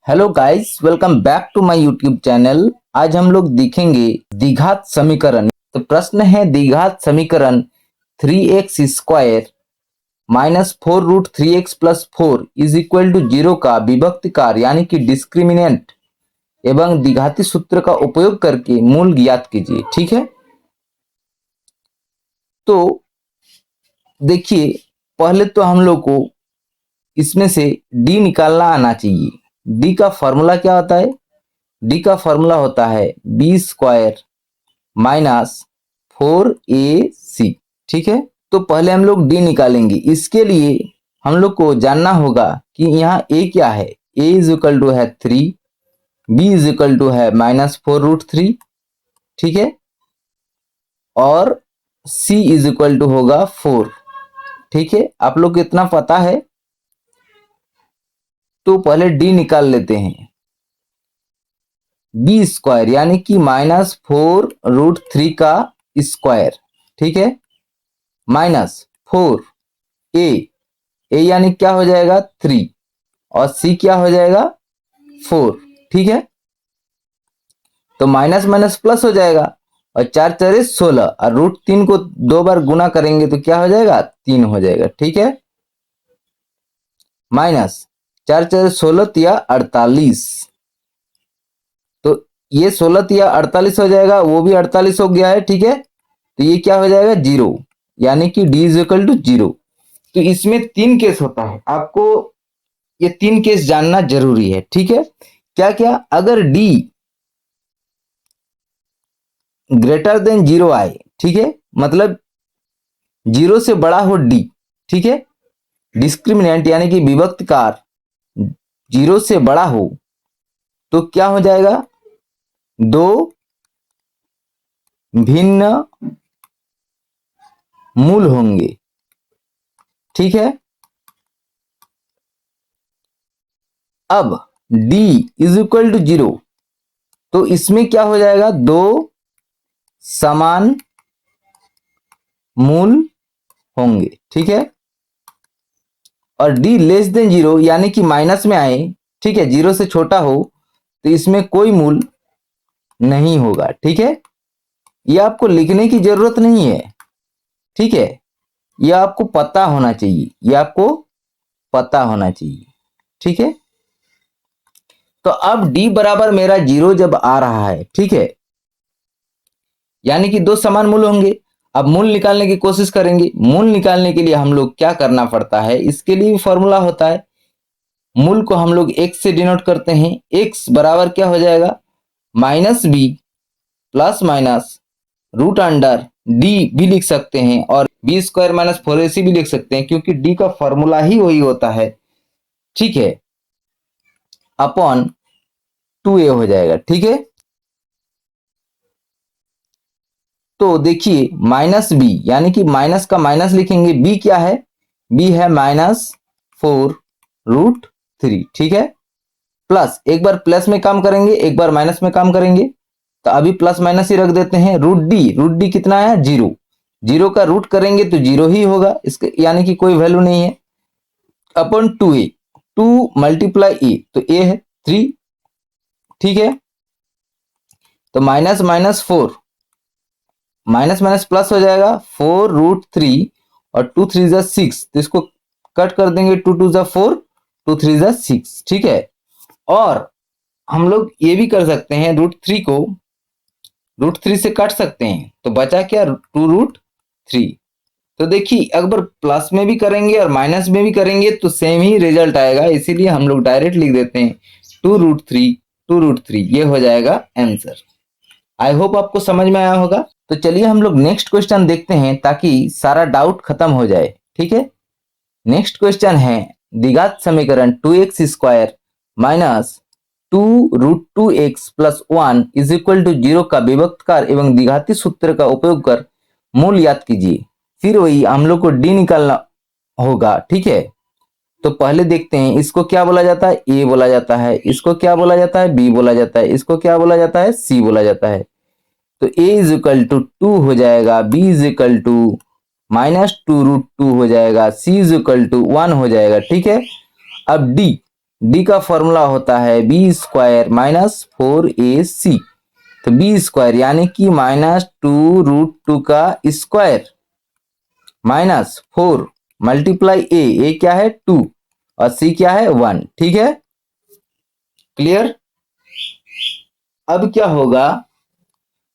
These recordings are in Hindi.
Hello guys, welcome back to my YouTube channel. आज हम लोग देखेंगे द्विघात समीकरण। तो प्रश्न है द्विघात समीकरण 3x square minus 4√3x plus 4 is equal to 0 का विभक्तिकार यानी कि डिस्क्रिमिनेंट एवं द्विघाती सूत्र का उपयोग करके मूल ज्ञात कीजिए। ठीक है, तो देखिए पहले तो हम लोग को इसमें से d निकालना आना चाहिए। d का फॉर्मूला क्या होता है? d का फॉर्मूला होता है बी स्क्वायर माइनस 4ac। ठीक है, तो पहले हम लोग d निकालेंगे। इसके लिए हम लोग को जानना होगा कि यहाँ a क्या है। a इज इक्वल टू है 3, b इज इक्वल टू है -4√3। ठीक है, और c इज इक्वल टू होगा 4। ठीक है, आप लोग को इतना पता है, तो पहले d निकाल लेते हैं। बी स्क्वायर यानी कि -4√3 का स्क्वायर। ठीक है, -4 ए यानी क्या हो जाएगा 3 और सी क्या हो जाएगा 4। ठीक है, तो माइनस माइनस प्लस हो जाएगा और 4 4 16 और √3 को 2 बार गुना करेंगे तो क्या हो जाएगा 3 हो जाएगा। ठीक है, माइनस 4 4 16 तिया 48, तो ये 16 तिया 48 हो जाएगा, वो भी 48 हो गया है। ठीक है, तो ये क्या हो जाएगा 0 यानी कि d इज इक्वल टू 0। तो इसमें 3 केस होता है, आपको ये 3 केस जानना जरूरी है। ठीक है, क्या क्या? अगर d ग्रेटर देन 0 आए, ठीक है, मतलब 0 से बड़ा हो d। ठीक है, डिस्क्रिमिनेंट यानी कि विभक्तकार 0 से बड़ा हो तो क्या हो जाएगा, दो भिन्न मूल होंगे। ठीक है, अब d इज इक्वल टू 0, तो इसमें क्या हो जाएगा, दो समान मूल होंगे। ठीक है, और d लेस देन 0 यानी कि माइनस में आए, ठीक है, 0 से छोटा हो तो इसमें कोई मूल नहीं होगा। ठीक है, ये आपको लिखने की जरूरत नहीं है। ठीक है, यह आपको पता होना चाहिए, यह आपको पता होना चाहिए। ठीक है, तो अब d बराबर मेरा 0 जब आ रहा है, ठीक है, यानी कि दो समान मूल होंगे। अब मूल निकालने की कोशिश करेंगे। मूल निकालने के लिए हम लोग क्या करना पड़ता है, इसके लिए फॉर्मूला होता है। मूल को हम लोग x से डिनोट करते हैं। x बराबर क्या हो जाएगा, -b plus minus root under d भी लिख सकते हैं और b स्क्वायर माइनस 4ac भी लिख सकते हैं, क्योंकि d का फॉर्मूला ही वही होता है। ठीक है, अपॉन 2a हो जाएगा। ठीक है, तो देखिए -b यानी कि माइनस का माइनस लिखेंगे। b क्या है, b है -4√3। ठीक है, प्लस एक बार प्लस में काम करेंगे, एक बार माइनस में काम करेंगे, तो अभी प्लस माइनस ही रख देते हैं। √d कितना है 0, 0 का रूट करेंगे तो 0 ही होगा, इसके यानी कि कोई वैल्यू नहीं है। अपॉन 2a, 2 मल्टीप्लाई a, तो a है 3। ठीक है, तो minus minus 4, minus minus plus हो जाएगा 4√3 और 2 3 जा 6, तो इसको कट कर देंगे, 2 2 जा 4, 2 3 जा 6। ठीक है, और हम लोग ये भी कर सकते हैं, √3 को √3 से काट सकते हैं, तो बचा क्या 2√3। तो देखिए अगर प्लस में भी करेंगे और माइनस में भी करेंगे तो सेम ही रिजल्ट आएगा, इसीलिए हम लोग डायरेक्ट लिख देते हैं 2√3 ये हो जाएगा आंसर। आई होप आपको समझ में आया होगा। तो चलिए हम लोग नेक्स्ट क्वेश्चन देखते हैं ताकि सारा डाउट खत्म हो जाए। ठीक है, नेक्स्ट क्वेश्चन है द्विघात समीकरण 2x square minus 2√2x plus 1 is equal to 0 का विभक्तकार एवं द्विघाती सूत्र का उपयोग कर मूल ज्ञात कीजिए। फिर वही हम लोग को d निकालना होगा। ठीक है, तो पहले देखते हैं इसको क्या बोला जाता है, a बोला जाता है, इसको क्या बोला जाता है b बोला जाता है, इसको क्या बोला जाता है c बोला जाता है। तो a इज इक्वल टू 2 हो जाएगा, b इज इक्वल टू -2√2 हो जाएगा, c इज इक्वल टू 1 हो जाएगा। ठीक है, अब d डी का फॉर्मूला होता है बी स्क्वायर माइनस 4ac। तो बी स्क्वायर यानी कि -2√2 का स्क्वायर माइनस 4 मल्टीप्लाई ए क्या है 2 और सी क्या है 1। ठीक है, क्लियर। अब क्या होगा,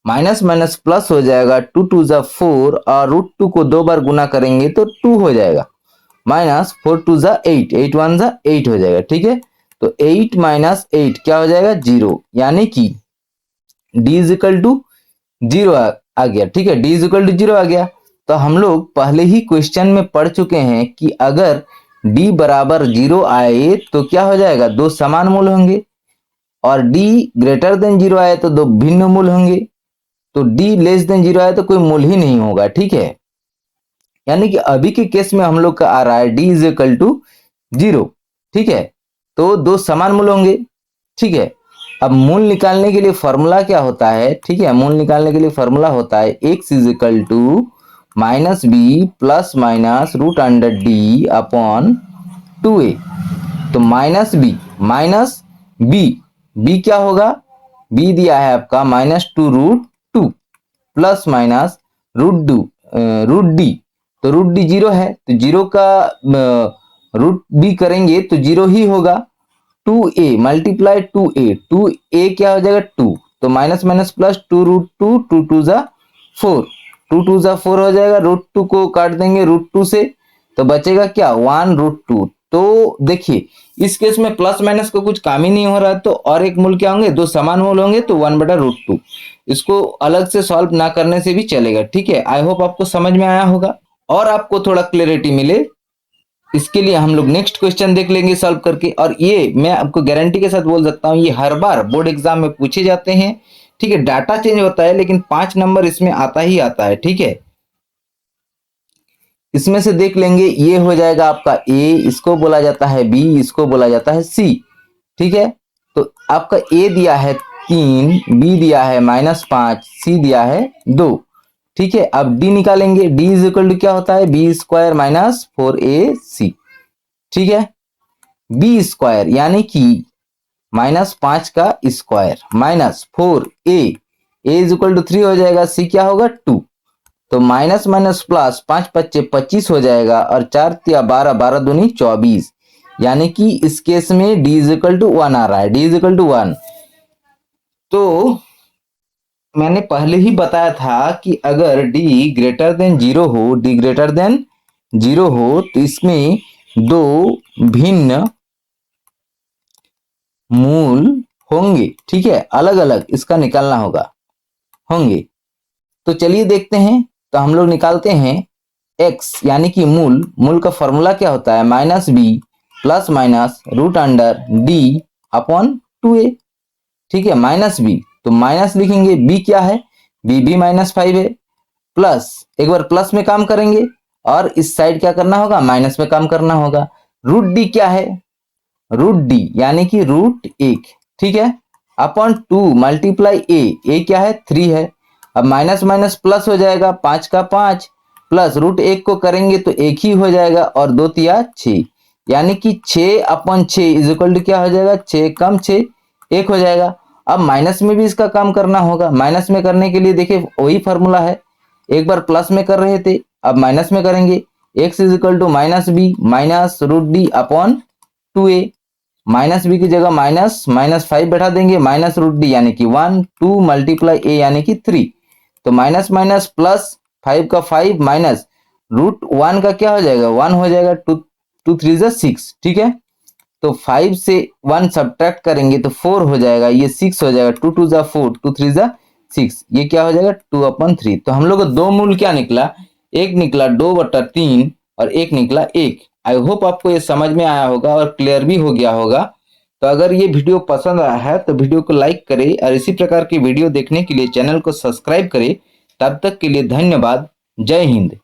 माइनस माइनस प्लस हो जाएगा, 2 2 जा 4 और √2 को 2 बार गुना करेंगे तो 2 हो जाएगा, माइनस 4 2 जा 8, 8 1 जा 8 हो जाएगा। ठीक है, तो 8 माइनस 8 क्या हो जाएगा 0, यानी कि d इज इक्वल टू 0 आ गया। ठीक है, d इज इक्वल टू 0 आ गया। तो हम लोग पहले ही क्वेश्चन में पढ़ चुके हैं कि अगर d बराबर 0 आए तो क्या हो जाएगा, दो समान मूल होंगे, और d ग्रेटर देन 0 आए तो दो भिन्न मूल होंगे। तो d लेस देन 0 आए तो कोई मूल ही नहीं होगा। ठीक है, यानी कि अभी के केस में हम लोग का आ रहा है d इज इक्वल टू 0। ठीक है, तो दो समान मूल होंगे। ठीक है, अब मूल निकालने के लिए फॉर्मूला क्या होता है, ठीक है, मूल निकालने के लिए फॉर्मूला होता है x is equal to minus b plus minus root under d upon 2a। तो माइनस बी क्या होगा, b दिया है आपका -2√2 प्लस माइनस रूट डी। तो रूट डी 0 है, तो 0 का रूट डी करेंगे तो 0 ही होगा। 2a मल्टीप्लाई 2a क्या हो जाएगा 2, तो माइनस माइनस प्लस 2√2, 2 2 जा 4, 2 2 जा 4 हो जाएगा, √2 को काट देंगे √2 से तो बचेगा क्या 1√2। तो देखिए इस केस में प्लस माइनस को कुछ काम ही नहीं हो रहा है, तो और एक मूल क्या होंगे, दो समान मूल होंगे, तो 1/√2। इसको अलग से सॉल्व ना करने से भी चलेगा। ठीक है, आई होप आपको समझ में आया होगा और आपको थोड़ा क्लैरिटी मिले, इसके लिए हम लोग नेक्स्ट क्वेश्चन देख लेंगे सॉल्व करके। और ये मैं आपको गारंटी के साथ बोल सकता हूँ, ये हर बार बोर्ड एग्जाम में पूछे जाते हैं। ठीक है, डाटा चेंज होता है लेकिन 5 नंबर इसमें आता ही आता है। ठीक है, इसमें से देख लेंगे, ये हो जाएगा आपका ए, इसको बोला जाता है बी, इसको बोला जाता है सी। ठीक है, तो आपका ए दिया है 3, बी दिया है -5, सी दिया है 2। ठीक है, अब डी निकालेंगे, डी इज इक्वल टू क्या होता है बी स्क्वायर माइनस 4ac। ठीक है, बी स्क्वायर यानी कि -5 का square minus 4a is equal to 3 हो जाएगा, सी क्या होगा 2। तो माइनस माइनस प्लस 5 5 25 हो जाएगा, और 4 या 12, 12 दूनी 24, यानी कि इस केस में d इज इक्वल टू 1 आ रहा है, d इज इक्वल टू 1। तो मैंने पहले ही बताया था कि अगर d ग्रेटर देन 0 हो, d ग्रेटर देन 0 हो तो इसमें दो भिन्न मूल होंगे। ठीक है, अलग अलग इसका निकालना होंगे। तो चलिए देखते हैं, तो हम लोग निकालते हैं x यानी कि मूल का फॉर्मूला क्या होता है, -b plus minus root under d upon 2a। ठीक है, -b तो माइनस लिखेंगे, b क्या है, b भी -5 है, प्लस एक बार प्लस में काम करेंगे और इस साइड क्या करना होगा, माइनस में काम करना होगा। रूट डी क्या है, रूट डी यानी कि √1। ठीक है, अपॉन 2 मल्टीप्लाई ए क्या है 3 है। अब माइनस माइनस प्लस हो जाएगा, 5 का 5 प्लस √1 को करेंगे तो 1 ही हो जाएगा, और 2 तिया 6, यानी कि 6/6 इज इक्वल टू क्या हो जाएगा, 6 कम 6 1 हो जाएगा। अब माइनस में भी इसका काम करना होगा, माइनस में करने के लिए देखिए वही फॉर्मूला है, एक बार प्लस में कर रहे थे अब माइनस में करेंगे, x is equal to -b minus √d upon 2a। Minus b की जगह -5 बैठा देंगे, माइनस √d यानी कि 1, 2 मल्टीप्लाई a यानी कि 3, तो माइनस माइनस प्लस 5 का 5 माइनस √1 का क्या हो जाएगा 1 हो जाएगा, 2 3 जा 6। ठीक है, तो 5 से 1 सब्ट्रैक्ट करेंगे तो 4 हो जाएगा, ये 6 हो जाएगा, 2 2 जा 4, 2 3 जा 6, ये क्या हो जाएगा 2/3। तो हम लोग को दो मूल क्या निकला, एक निकला 2/3 और एक निकला 1। आई होप आपको ये समझ में आया होगा और क्लियर भी हो गया होगा। तो अगर ये वीडियो पसंद आया है तो वीडियो को लाइक करें और इसी प्रकार की वीडियो देखने के लिए चैनल को सब्सक्राइब करें। तब तक के लिए धन्यवाद। जय हिंद।